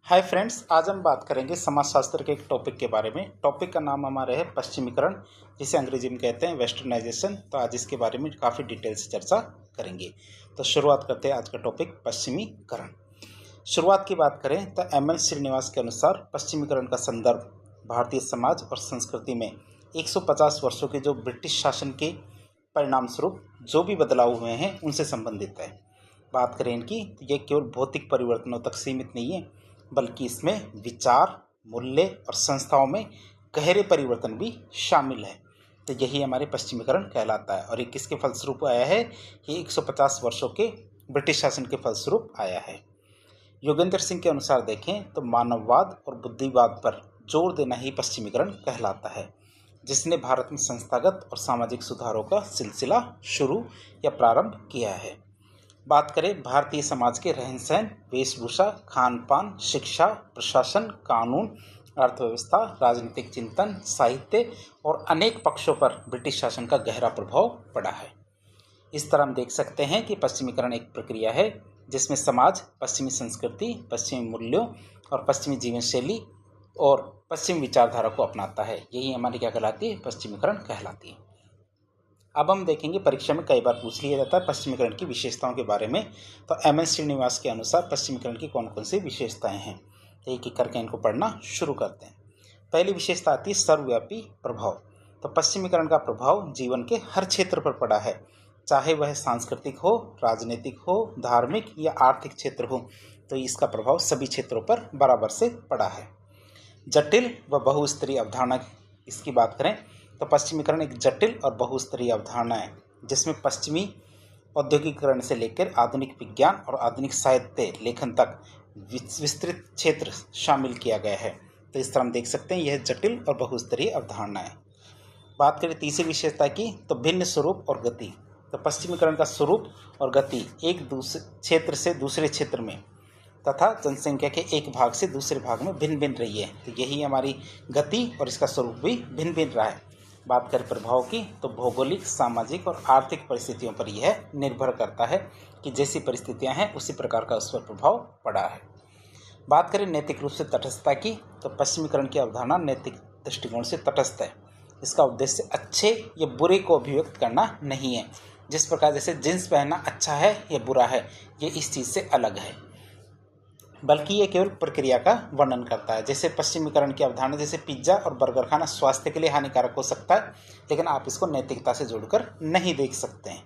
Hi friends, आज हम बात करेंगे समाजशास्त्र के एक टॉपिक के बारे में। टॉपिक का नाम हमारा है पश्चिमीकरण, जिसे अंग्रेजी में कहते हैं वेस्टर्नाइजेशन। तो आज इसके बारे में काफ़ी डिटेल से चर्चा करेंगे। तो शुरुआत करते हैं आज का टॉपिक पश्चिमीकरण। शुरुआत की बात करें तो एम एन श्रीनिवास के अनुसार पश्चिमीकरण का संदर्भ भारतीय समाज और संस्कृति में 150 वर्षों के जो ब्रिटिश शासन के परिणाम स्वरूप जो भी बदलाव हुए हैं उनसे संबंधित है। बात करें इनकी तो ये केवल भौतिक परिवर्तनों तक सीमित नहीं है, बल्कि इसमें विचार, मूल्य और संस्थाओं में गहरे परिवर्तन भी शामिल है। तो यही हमारे पश्चिमीकरण कहलाता है। और ये किसके फलस्वरूप आया है? ये 150 वर्षों के ब्रिटिश शासन के फलस्वरूप आया है। योगेंद्र सिंह के अनुसार देखें तो मानववाद और बुद्धिवाद पर जोर देना ही पश्चिमीकरण कहलाता है, जिसने भारत में संस्थागत और सामाजिक सुधारों का सिलसिला शुरू या प्रारंभ किया है। बात करें भारतीय समाज के रहन सहन, वेशभूषा, खान पान, शिक्षा, प्रशासन, कानून, अर्थव्यवस्था, राजनीतिक चिंतन, साहित्य और अनेक पक्षों पर ब्रिटिश शासन का गहरा प्रभाव पड़ा है। इस तरह हम देख सकते हैं कि पश्चिमीकरण एक प्रक्रिया है जिसमें समाज पश्चिमी संस्कृति, पश्चिमी मूल्यों और पश्चिमी जीवन शैली और पश्चिमी विचारधारा को अपनाता है। यही हमारी क्या कहलाती है? पश्चिमीकरण कहलाती है। अब हम देखेंगे, परीक्षा में कई बार पूछ लिया जाता है पश्चिमीकरण की विशेषताओं के बारे में। तो एम एन श्रीनिवास के अनुसार पश्चिमीकरण की कौन कौन सी विशेषताएं हैं, एक एक करके इनको पढ़ना शुरू करते हैं। पहली विशेषता आती है सर्वव्यापी प्रभाव। तो पश्चिमीकरण का प्रभाव जीवन के हर क्षेत्र पर पड़ा है, चाहे वह सांस्कृतिक हो, राजनीतिक हो, धार्मिक या आर्थिक क्षेत्र हो। तो इसका प्रभाव सभी क्षेत्रों पर बराबर से पड़ा है। जटिल व बहुस्तरीय अवधारणा, इसकी बात करें तो पश्चिमीकरण एक जटिल और बहुस्तरीय अवधारणा है, जिसमें पश्चिमी औद्योगिकीकरण से लेकर आधुनिक विज्ञान और आधुनिक साहित्य लेखन तक विस्तृत क्षेत्र शामिल किया गया है। तो इस तरह हम देख सकते हैं यह जटिल और बहुस्तरीय अवधारणा है। बात करें तीसरी विशेषता की तो भिन्न स्वरूप और गति। तो पश्चिमीकरण का स्वरूप और गति एक दूसरे क्षेत्र से दूसरे क्षेत्र में तथा जनसंख्या के एक भाग से दूसरे भाग में भिन्न भिन्न रही है। तो यही हमारी गति और इसका स्वरूप भी भिन्न भिन्न रहा है। बात करें प्रभाव की तो भौगोलिक, सामाजिक और आर्थिक परिस्थितियों पर यह निर्भर करता है कि जैसी परिस्थितियां हैं उसी प्रकार का उस पर प्रभाव पड़ा है। बात करें नैतिक रूप से तटस्थता की तो पश्चिमीकरण की अवधारणा नैतिक दृष्टिकोण से तटस्थ है। इसका उद्देश्य अच्छे या बुरे को अभिव्यक्त करना नहीं है। जिस प्रकार जैसे जींस पहनना अच्छा है या बुरा है, ये इस चीज़ से अलग है, बल्कि ये केवल प्रक्रिया का वर्णन करता है। जैसे पश्चिमीकरण की अवधारणा, जैसे पिज्ज़ा और बर्गर खाना स्वास्थ्य के लिए हानिकारक हो सकता है, लेकिन आप इसको नैतिकता से जोड़कर नहीं देख सकते हैं।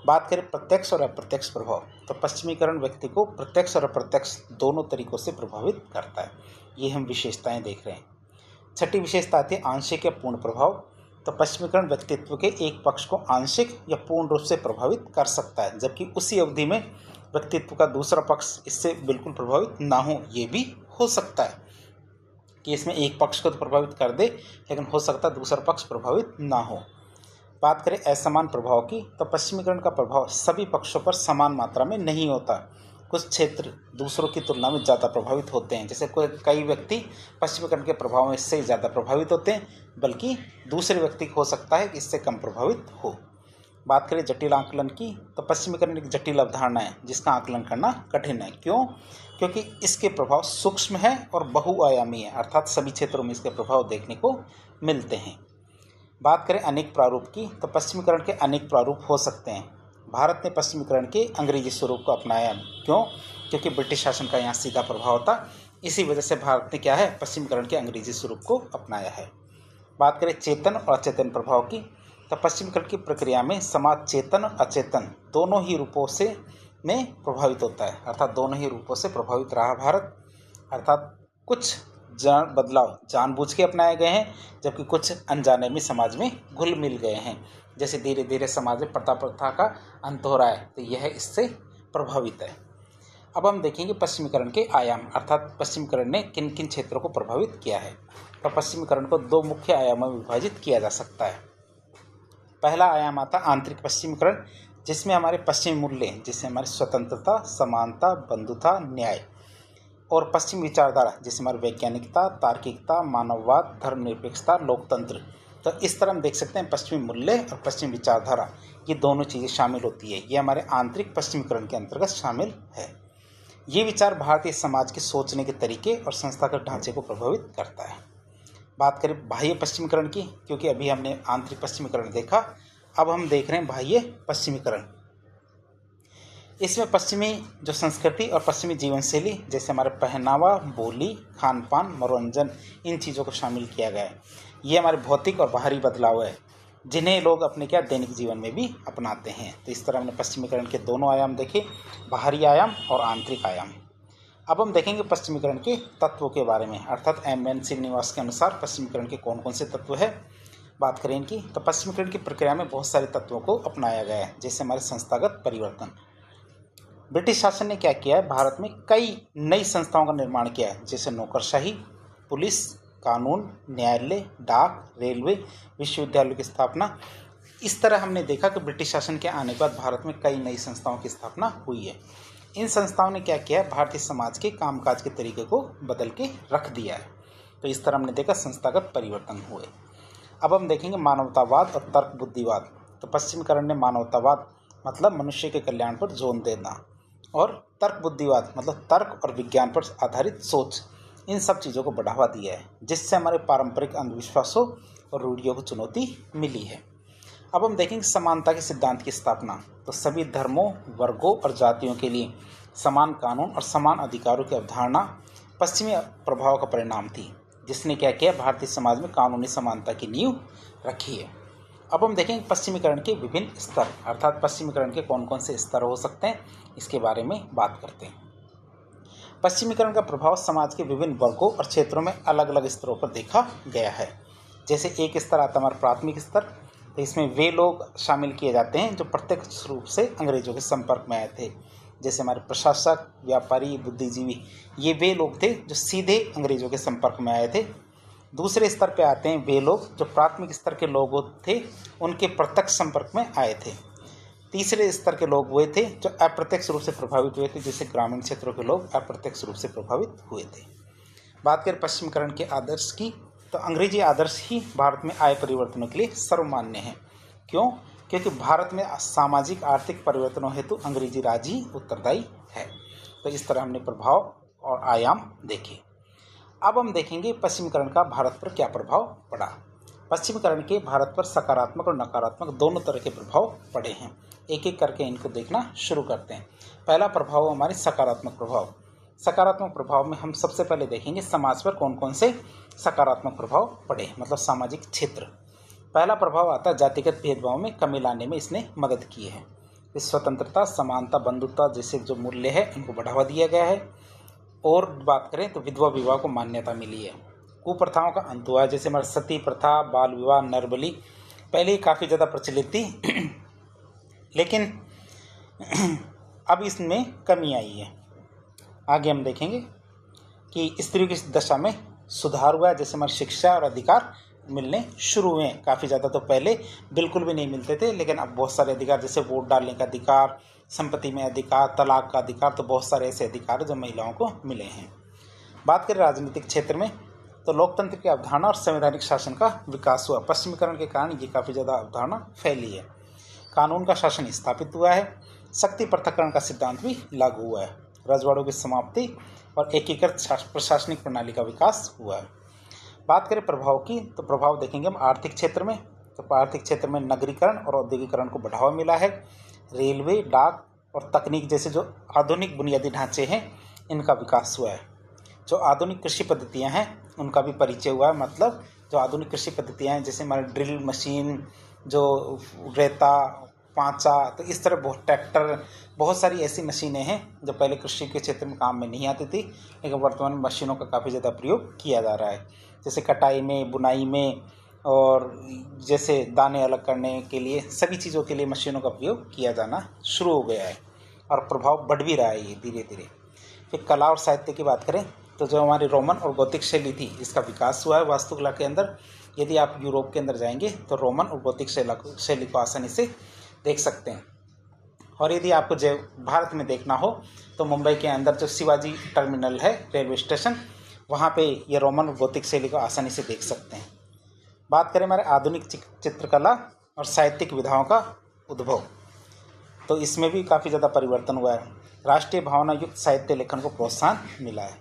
बात करें प्रत्यक्ष और अप्रत्यक्ष प्रभाव तो पश्चिमीकरण व्यक्ति को प्रत्यक्ष और अप्रत्यक्ष दोनों तरीकों से प्रभावित करता है। ये हम विशेषताएं देख रहे हैं। छठी विशेषता आती है आंशिक या पूर्ण प्रभाव। तो पश्चिमीकरण व्यक्तित्व के एक पक्ष को आंशिक या पूर्ण रूप से प्रभावित कर सकता है, जबकि उसी अवधि में व्यक्तित्व का दूसरा पक्ष इससे बिल्कुल प्रभावित ना हो। ये भी हो सकता है कि इसमें एक पक्ष को तो प्रभावित कर दे, लेकिन हो सकता है दूसरा पक्ष प्रभावित ना हो। बात करें असमान प्रभाव की तो पश्चिमीकरण का प्रभाव सभी पक्षों पर समान मात्रा में नहीं होता। कुछ क्षेत्र दूसरों की तुलना में ज़्यादा प्रभावित होते हैं। जैसे कई व्यक्ति पश्चिमीकरण के प्रभाव से ज़्यादा प्रभावित होते हैं, बल्कि दूसरे व्यक्ति हो सकता है कि इससे कम प्रभावित हो। बात करें जटिल आकलन की तो पश्चिमीकरण एक जटिल अवधारणा है जिसका आकलन करना कठिन है। क्यों? क्योंकि इसके प्रभाव सूक्ष्म है और बहुआयामी है, अर्थात सभी क्षेत्रों में इसके प्रभाव देखने को मिलते हैं। बात करें अनेक प्रारूप की तो पश्चिमीकरण के अनेक प्रारूप हो सकते हैं। भारत ने पश्चिमीकरण के अंग्रेजी स्वरूप को अपनाया। क्यों? क्योंकि ब्रिटिश शासन का यहाँ सीधा प्रभाव था। इसी वजह से भारत ने क्या है, पश्चिमीकरण के अंग्रेजी स्वरूप को अपनाया है। बात करें चेतन और अचेतन प्रभाव की तो पश्चिमीकरण की प्रक्रिया में समाज चेतन और अचेतन दोनों ही रूपों से में प्रभावित होता है, अर्थात दोनों ही रूपों से प्रभावित रहा भारत। अर्थात कुछ बदलाव जानबूझ के अपनाए गए हैं, जबकि कुछ अनजाने में समाज में घुल मिल गए हैं। जैसे धीरे धीरे समाज में प्रथा का अंत हो रहा है, तो यह इससे प्रभावित है। अब हम देखेंगे पश्चिमीकरण के आयाम, अर्थात पश्चिमीकरण ने किन किन क्षेत्रों को प्रभावित किया है। तो पश्चिमीकरण को दो मुख्य आयामों में विभाजित किया जा सकता है। पहला आयाम आता आंतरिक पश्चिमीकरण, जिसमें हमारे पश्चिमी मूल्य, जिसमें हमारी स्वतंत्रता, समानता, बंधुता, न्याय और पश्चिमी विचारधारा, जिसमें हमारी वैज्ञानिकता, तार्किकता, मानववाद, धर्मनिरपेक्षता, लोकतंत्र। तो इस तरह हम देख सकते हैं पश्चिमी मूल्य और पश्चिमी विचारधारा, ये दोनों चीज़ें शामिल होती है। ये हमारे आंतरिक पश्चिमीकरण के अंतर्गत शामिल है। ये विचार भारतीय समाज के सोचने के तरीके और संस्थागत ढांचे को प्रभावित करता है। बात करें बाह्य पश्चिमीकरण की, क्योंकि अभी हमने आंतरिक पश्चिमीकरण देखा, अब हम देख रहे हैं बाह्य पश्चिमीकरण। इसमें पश्चिमी जो संस्कृति और पश्चिमी जीवन शैली, जैसे हमारे पहनावा, बोली, खान पान, मनोरंजन, इन चीज़ों को शामिल किया गया है। ये हमारे भौतिक और बाहरी बदलाव है जिन्हें लोग अपने दैनिक जीवन में भी अपनाते हैं। तो इस तरह हमने पश्चिमीकरण के दोनों आयाम देखे, बाहरी आयाम और आंतरिक आयाम। अब हम देखेंगे पश्चिमीकरण के तत्वों के बारे में, अर्थात एम.एन. श्रीनिवास के अनुसार पश्चिमीकरण के कौन कौन से तत्व है, बात करें इनकी। तो पश्चिमीकरण की प्रक्रिया में बहुत सारे तत्वों को अपनाया गया है, जैसे हमारे संस्थागत परिवर्तन। ब्रिटिश शासन ने क्या किया है, भारत में कई नई संस्थाओं का निर्माण किया है, जैसे नौकरशाही, पुलिस, कानून, न्यायालय, डाक, रेलवे, विश्वविद्यालयों की स्थापना। इस तरह हमने देखा कि ब्रिटिश शासन के आने के बाद भारत में कई नई संस्थाओं की स्थापना हुई है। इन संस्थाओं ने क्या किया है, भारतीय समाज के कामकाज के तरीके को बदल के रख दिया है। तो इस तरह हमने देखा संस्थागत परिवर्तन हुए। अब हम देखेंगे मानवतावाद और तर्क बुद्धिवाद। तो पश्चिमीकरण ने मानवतावाद मतलब मनुष्य के कल्याण पर जोर देना, और तर्क बुद्धिवाद मतलब तर्क और विज्ञान पर आधारित सोच, इन सब चीज़ों को बढ़ावा दिया है, जिससे हमारे पारंपरिक अंधविश्वासों और रूढ़ियों को चुनौती मिली है। अब हम देखेंगे समानता के सिद्धांत की स्थापना। तो सभी धर्मों, वर्गों और जातियों के लिए समान कानून और समान अधिकारों की अवधारणा पश्चिमी प्रभाव का परिणाम थी, जिसने क्या किया, भारतीय समाज में कानूनी समानता की नींव रखी है। अब हम देखेंगे पश्चिमीकरण के विभिन्न स्तर, अर्थात पश्चिमीकरण के कौन कौन से स्तर हो सकते हैं, इसके बारे में बात करते हैं। पश्चिमीकरण का प्रभाव समाज के विभिन्न वर्गों और क्षेत्रों में अलग अलग स्तरों पर देखा गया है। जैसे एक स्तर आता है हमारा प्राथमिक स्तर। तो इसमें वे लोग शामिल किए जाते हैं जो प्रत्यक्ष रूप से अंग्रेजों के संपर्क में आए थे, जैसे हमारे प्रशासक, व्यापारी, बुद्धिजीवी, ये वे लोग थे जो सीधे अंग्रेजों के संपर्क में आए थे। दूसरे स्तर पे आते हैं वे लोग जो प्राथमिक स्तर के लोग थे, उनके प्रत्यक्ष संपर्क में आए थे। तीसरे स्तर के लोग वे थे जो अप्रत्यक्ष रूप से प्रभावित हुए थे, जैसे ग्रामीण क्षेत्रों के लोग अप्रत्यक्ष रूप से प्रभावित हुए थे। बात करें पश्चिमीकरण के आदर्श की, तो अंग्रेजी आदर्श ही भारत में आए परिवर्तनों के लिए सर्वमान्य है। क्यों? क्योंकि भारत में सामाजिक आर्थिक परिवर्तनों हेतु अंग्रेजी राज ही उत्तरदायी है। तो इस तरह हमने प्रभाव और आयाम देखे। अब हम देखेंगे पश्चिमीकरण का भारत पर क्या प्रभाव पड़ा। पश्चिमीकरण के भारत पर सकारात्मक और नकारात्मक दोनों तरह के प्रभाव पड़े हैं। एक एक करके इनको देखना शुरू करते हैं। पहला प्रभाव हमारे सकारात्मक प्रभाव। सकारात्मक प्रभाव में हम सबसे पहले देखेंगे समाज पर कौन कौन से सकारात्मक प्रभाव पड़े, मतलब सामाजिक क्षेत्र। पहला प्रभाव आता है जातिगत भेदभाव में कमी लाने में इसने मदद की है। इस स्वतंत्रता, समानता, बंधुत्व जैसे जो मूल्य है इनको बढ़ावा दिया गया है। और बात करें तो विधवा विवाह को मान्यता मिली है। कुप्रथाओं का अंत हुआ है, जैसे हमारे सती प्रथा, बाल विवाह, नरबली पहले ही काफ़ी ज़्यादा प्रचलित थी लेकिन अब इसमें कमी आई है। आगे हम देखेंगे कि स्त्रियों की दशा में सुधार हुआ है, जैसे हमारी शिक्षा और अधिकार मिलने शुरू हुए हैं। काफ़ी ज़्यादा तो पहले बिल्कुल भी नहीं मिलते थे, लेकिन अब बहुत सारे अधिकार, जैसे वोट डालने का अधिकार, संपत्ति में अधिकार, तलाक का अधिकार, तो बहुत सारे ऐसे अधिकार जो महिलाओं को मिले हैं। बात करें राजनीतिक क्षेत्र में, तो लोकतंत्र की अवधारणा और संवैधानिक शासन का विकास हुआ। पश्चिमीकरण के कारण ये काफ़ी ज़्यादा अवधारणा फैली है। कानून का शासन स्थापित हुआ है। शक्ति पृथक्करण का सिद्धांत भी लागू हुआ है। रजवाड़ों की समाप्ति और एकीकृत प्रशासनिक प्रणाली का विकास हुआ है। बात करें प्रभाव की, तो प्रभाव देखेंगे हम आर्थिक क्षेत्र में। तो आर्थिक क्षेत्र में नगरीकरण और औद्योगिकरण को बढ़ावा मिला है। रेलवे, डाक और तकनीक जैसे जो आधुनिक बुनियादी ढांचे हैं इनका विकास हुआ है। जो आधुनिक कृषि पद्धतियां हैं उनका भी परिचय हुआ है। मतलब जो आधुनिक कृषि पद्धतियां हैं, जैसे हमारे ड्रिल मशीन, जो रेता, पांचा, तो इस तरह बहुत ट्रैक्टर, बहुत सारी ऐसी मशीनें हैं जो पहले कृषि के क्षेत्र में काम में नहीं आती थी, लेकिन वर्तमान में मशीनों का काफ़ी ज़्यादा प्रयोग किया जा रहा है। जैसे कटाई में, बुनाई में, और जैसे दाने अलग करने के लिए, सभी चीज़ों के लिए मशीनों का प्रयोग किया जाना शुरू हो गया है और प्रभाव बढ़ भी रहा है ये धीरे धीरे। फिर कला और साहित्य की बात करें, तो जो हमारी रोमन और गौतिक शैली थी इसका विकास हुआ है वास्तुकला के अंदर। यदि आप यूरोप के अंदर जाएंगे तो रोमन और गौतिक शैली को आसानी से देख सकते हैं। और यदि आपको जो भारत में देखना हो तो मुंबई के अंदर जो शिवाजी टर्मिनल है, रेलवे स्टेशन, वहाँ पे ये रोमन और गौतिक शैली को आसानी से देख सकते हैं। बात करें हमारे आधुनिक चित्रकला और साहित्यिक विधाओं का उद्भव, तो इसमें भी काफ़ी ज़्यादा परिवर्तन हुआ है। राष्ट्रीय भावना युक्त साहित्य लेखन को प्रोत्साहन मिला है।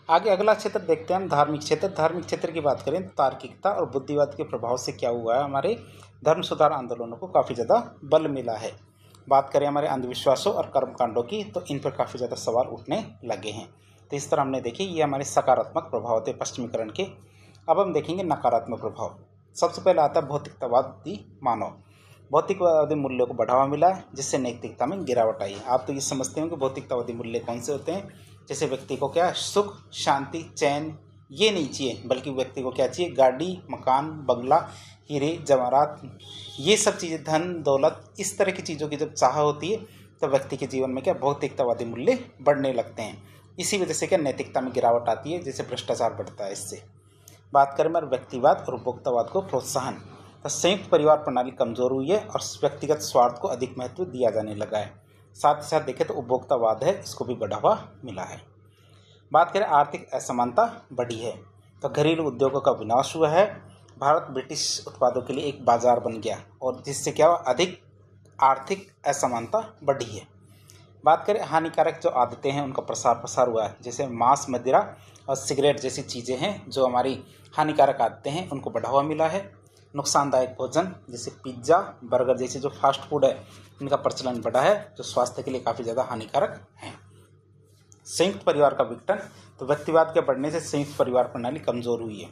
आगे अगला क्षेत्र देखते हैं हम, धार्मिक क्षेत्र। धार्मिक क्षेत्र की बात करें तो तार्किकता और बुद्धिवाद के प्रभाव से क्या हुआ है, हमारे धर्म सुधार आंदोलनों को काफ़ी ज़्यादा बल मिला है। बात करें हमारे अंधविश्वासों और कर्मकांडों की तो इन पर काफ़ी ज़्यादा सवाल उठने लगे हैं। तो इस तरह हमने देखी ये हमारे सकारात्मक प्रभाव थे पश्चिमीकरण के। अब हम देखेंगे नकारात्मक प्रभाव। सबसे पहले आता है भौतिकतावादी मानव। भौतिकवादी मूल्यों को बढ़ावा मिला है जिससे नैतिकता में गिरावट आई है। आप तो ये समझते हो कि भौतिकतावादी मूल्य कौन से होते हैं, जैसे व्यक्ति को क्या सुख शांति चैन ये नहीं चाहिए, बल्कि व्यक्ति को क्या चाहिए, गाड़ी मकान बंगला हीरे जवाहरात ये सब चीज़ें, धन दौलत, इस तरह की चीज़ों की जब चाह होती है तो व्यक्ति के जीवन में क्या भौतिकतावादी मूल्य बढ़ने लगते हैं। इसी वजह से क्या नैतिकता में गिरावट आती है, जैसे भ्रष्टाचार बढ़ता है। इससे बात करें हमारे व्यक्तिवाद और उपभोक्तावाद को प्रोत्साहन, तो संयुक्त परिवार प्रणाली कमजोर हुई है और व्यक्तिगत स्वार्थ को अधिक महत्व दिया जाने लगा है। साथ ही साथ देखें तो उपभोक्तावाद है, इसको भी बढ़ावा मिला है। बात करें आर्थिक असमानता बढ़ी है, तो घरेलू उद्योगों का विनाश हुआ है। भारत ब्रिटिश उत्पादों के लिए एक बाजार बन गया और जिससे क्या हुआ, अधिक आर्थिक असमानता बढ़ी है। बात करें हानिकारक जो आदतें हैं उनका प्रसार हुआ है, जैसे मांस मदिरा और सिगरेट जैसी चीज़ें हैं जो हमारी हानिकारक आदतें हैं उनको बढ़ावा मिला है। नुकसानदायक भोजन जैसे पिज्ज़ा बर्गर जैसे जो फास्ट फूड है इनका प्रचलन बढ़ा है जो स्वास्थ्य के लिए काफ़ी ज़्यादा हानिकारक है। संयुक्त परिवार का विघटन, तो व्यक्तिवाद के बढ़ने से संयुक्त परिवार प्रणाली कमज़ोर हुई है।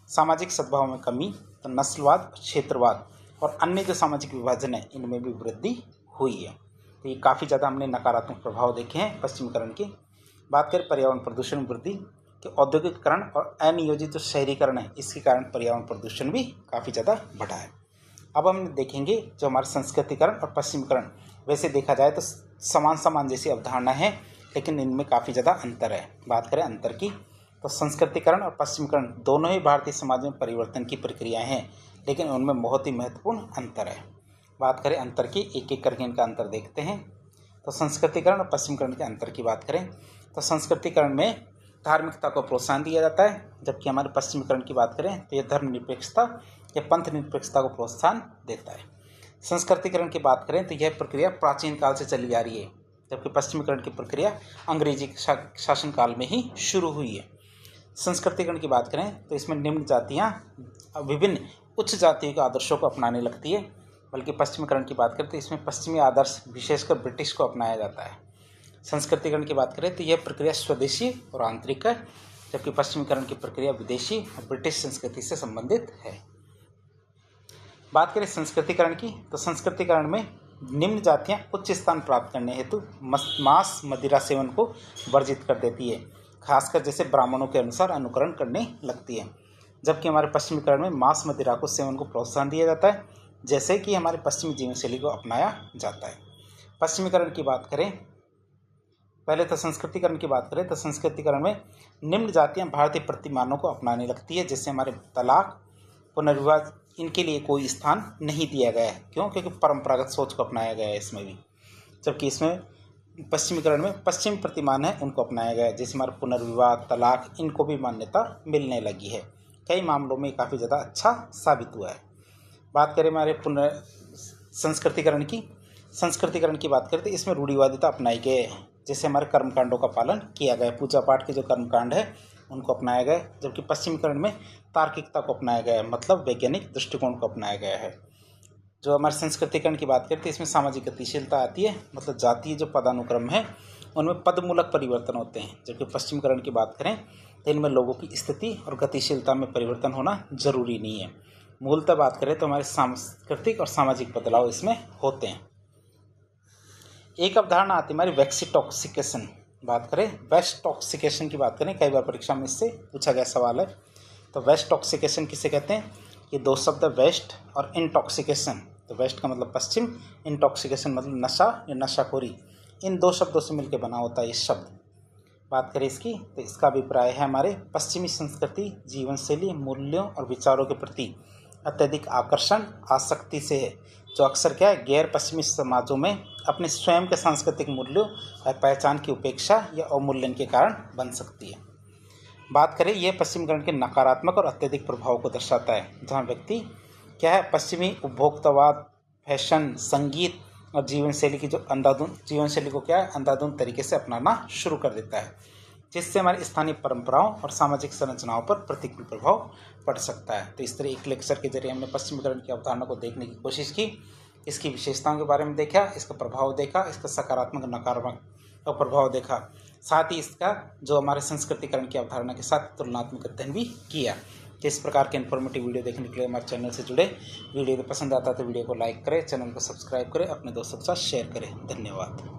सामाजिक सद्भाव में कमी, तो नस्लवाद क्षेत्रवाद और अन्य जो सामाजिक विभाजन है इनमें भी वृद्धि हुई है। तो ये काफ़ी ज़्यादा हमने नकारात्मक प्रभाव देखे हैं पश्चिमीकरण के। बात करें पर्यावरण प्रदूषण वृद्धि, कि औद्योगिकरण और अनियोजित जो शहरीकरण है इसके कारण पर्यावरण प्रदूषण भी काफ़ी ज़्यादा बढ़ा है। अब हम देखेंगे जो हमारे संस्कृतिकरण और पश्चिमीकरण, वैसे देखा जाए तो समान जैसी अवधारणा है लेकिन इनमें काफ़ी ज़्यादा अंतर है। बात करें अंतर की, तो संस्कृतिकरण और पश्चिमीकरण दोनों ही भारतीय समाज में परिवर्तन की प्रक्रियाएँ हैं लेकिन उनमें बहुत ही महत्वपूर्ण अंतर है। बात करें अंतर की, एक एक करके इनका अंतर देखते हैं। तो संस्कृतिकरण और पश्चिमीकरण के अंतर की बात करें तो संस्कृतिकरण में धार्मिकता को प्रोत्साहन दिया जाता है, जबकि हमारे पश्चिमीकरण की बात करें तो यह धर्मनिरपेक्षता या पंथ निरपेक्षता को प्रोत्साहन देता है। संस्कृतिकरण की बात करें तो यह प्रक्रिया प्राचीन काल से चली आ रही है, जबकि पश्चिमीकरण की प्रक्रिया अंग्रेजी शासनकाल में ही शुरू हुई है। संस्कृतिकरण की बात करें तो इसमें निम्न जातियाँ विभिन्न उच्च जातियों के आदर्शों को अपनाने लगती है, बल्कि पश्चिमीकरण की बात करें तो इसमें पश्चिमी आदर्श विशेषकर ब्रिटिश को अपनाया जाता है। संस्कृतिकरण की बात करें तो यह प्रक्रिया स्वदेशी और आंतरिक है, जबकि पश्चिमीकरण की प्रक्रिया विदेशी और ब्रिटिश संस्कृति से संबंधित है। बात करें संस्कृतिकरण की, तो संस्कृतिकरण में निम्न जातियां उच्च स्थान प्राप्त करने हेतु मांस मदिरा सेवन को वर्जित कर देती है, खासकर जैसे ब्राह्मणों के अनुसार अनुकरण करने लगती है, जबकि हमारे पश्चिमीकरण में मांस मदिरा को सेवन को प्रोत्साहन दिया जाता है, जैसे कि हमारे पश्चिमी जीवन शैली को अपनाया जाता है। पश्चिमीकरण की बात करें, पहले तो संस्कृतिकरण की बात करें तो संस्कृतिकरण में निम्न जातियां भारतीय प्रतिमानों को अपनाने लगती है, जैसे हमारे तलाक पुनर्विवाह इनके लिए कोई स्थान नहीं दिया गया है। क्यों? क्योंकि परंपरागत सोच को अपनाया गया है इसमें भी, जबकि इसमें पश्चिमीकरण में पश्चिमी प्रतिमान है उनको अपनाया गया है, जैसे हमारे पुनर्विवाह तलाक इनको भी मान्यता मिलने लगी है। कई मामलों में काफ़ी ज़्यादा अच्छा साबित हुआ है। बात करें हमारे संस्कृतिकरण की बात करें तो इसमें रूढ़िवादिता अपनाई गई है, जैसे हमारे कर्मकांडों का पालन किया गया, पूजा पाठ के जो कर्मकांड है उनको अपनाया गया, जबकि पश्चिमीकरण में तार्किकता को अपनाया गया है, मतलब वैज्ञानिक दृष्टिकोण को अपनाया गया है। जो हमारे संस्कृतिकरण की बात करते हैं इसमें सामाजिक गतिशीलता आती है, मतलब जातीय जो पदानुक्रम है उनमें पदमूलक परिवर्तन होते हैं, जबकि पश्चिमीकरण की बात करें तो इनमें लोगों की स्थिति और गतिशीलता में परिवर्तन होना जरूरी नहीं है। मूलतः बात करें तो हमारे सांस्कृतिक और सामाजिक बदलाव इसमें होते हैं। एक अवधारणा आती है हमारी वेक्सीटॉक्सिकेशन। बात करें वेस्टॉक्सिकेशन की बात करें, कई बार परीक्षा में इससे पूछा गया सवाल है। तो वेस्टॉक्सिकेशन किसे कहते हैं? ये दो शब्द वेस्ट और इंटॉक्सिकेशन, तो वेस्ट का मतलब पश्चिम, इंटॉक्सिकेशन मतलब नशा या नशाखोरी, इन दो शब्दों से मिलकर बना होता है ये शब्द। बात करें इसकी तो इसका अभिप्राय है हमारे पश्चिमी संस्कृति जीवन शैली मूल्यों और विचारों के प्रति अत्यधिक आकर्षण आसक्ति से है, जो अक्सर क्या है गैर पश्चिमी समाजों में अपने स्वयं के सांस्कृतिक मूल्यों और पहचान की उपेक्षा या अवमूल्यन के कारण बन सकती है। बात करें यह पश्चिमीकरण के नकारात्मक और अत्यधिक प्रभाव को दर्शाता है, जहाँ व्यक्ति क्या है पश्चिमी उपभोक्तावाद फैशन संगीत और जीवन शैली की जो अंधाधुंध जीवन शैली को क्या है अंधाधुंध तरीके से अपनाना शुरू कर देता है, जिससे हमारी स्थानीय परंपराओं और सामाजिक संरचनाओं पर प्रतिकूल प्रभाव पड़ सकता है। तो इस तरह एक लेक्चर के जरिए हमने पश्चिमीकरण की अवधारणा को देखने की कोशिश की, इसकी विशेषताओं के बारे में देखा, इसका प्रभाव देखा, इसका सकारात्मक नकारात्मक प्रभाव देखा, साथ ही इसका जो हमारे संस्कृतिकरण की अवधारणा के साथ तुलनात्मक अध्ययन भी किया। तो इस प्रकार के इन्फॉर्मेटिव वीडियो देखने के लिए हमारे चैनल से जुड़े। वीडियो पसंद आता है तो वीडियो को लाइक करें, चैनल को सब्सक्राइब करें, अपने दोस्तों के साथ शेयर करें। धन्यवाद।